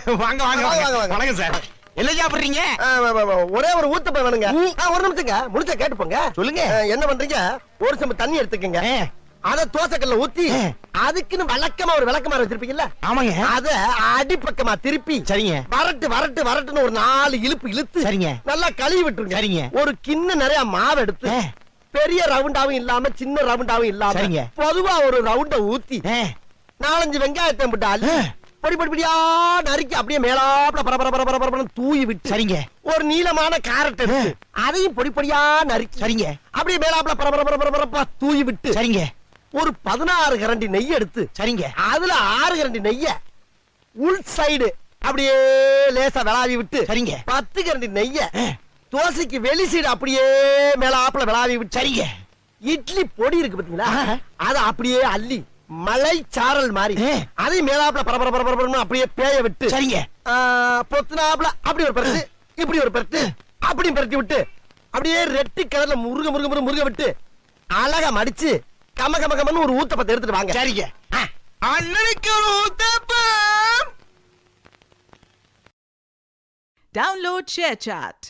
வாங்க வாங்க வாங்க வணக்கம் சார். என்ன சாப்பிடுறீங்க? ஒரே ஒரு ஊத்தப்ப வேணுங்க. ஒரு நிமிஷங்க முடிச்ச கேட்டு போங்க. சொல்லுங்க. என்ன பண்றீங்க? ஒரு சம்பு தண்ணி எடுத்துக்கங்க. அத தோசைக்கல்ல ஊத்தி அதுக்குன்னு வழக்கமா ஒரு விளக்கமாறு வச்சிருப்பீங்கல்ல? ஆமாங்க. அத அடிப்பக்கமா திருப்பி சரிங்க. வரட்டு வரட்டு வரட்டுன்னு ஒரு 4 இழுப்பு இழுத்து சரிங்க. நல்லா கழுவி விட்டுருங்க. சரிங்க. ஒரு கிண்ண நிறைய மாவு எடுத்து பெரிய ரவுண்டாவும் இல்லாம சின்ன ரவுண்டாவும் இல்லாம சரிங்க. பொதுவா ஒரு ரவுண்ட ஊத்தி 4-5 வெங்காயத்தை போட்டு அள்ளி பொடி பொடி பொடியா நறுக்கி அப்படியே மேலாப்ல பரபரன்னு தூவி விட்டு சரிங்க. ஒரு நீளமான கேரட் எடுத்து அதையும் பொடி பொடியா நறுக்கி சரிங்க. அப்படியே மேலாப்ல பரபரப்பா தூவி விட்டு சரிங்க. ஒரு 16 கரண்டி நெய் எடுத்து சரிங்க. அதுல 6 கரண்டி நெய்ய உள் சைடு அப்படியே லேசா விளாவி விட்டு சரிங்க. 10 கரண்டி நெய்ய தோசைக்கு வெளி சைடு அப்படியே மேலாப்ல விளாவி விட்டு சரிங்க. இட்லி பொடி இருக்கு பாத்தீங்களா? அத அப்படியே அள்ளி மலை சாரல் மாதிரி அதை மேலாப்ல பரபரன்னு அப்படியே பேய விட்டு சரிங்க. பொத்துனாப்ல அப்படி ஒரு பரட்டு இப்படி ஒரு பரட்டு அப்படி பரட்டி விட்டு அப்படியே ரெட்டி கலர்ல முருக விட்டு அழகா மடிச்சு கமன்னு ஒரு ஊத்தப்பத்தை எடுத்துட்டு வாங்க. சரிங்க. அண்ணனுக்கு ஒரு ஊத்தப்பம். Download ShareChat.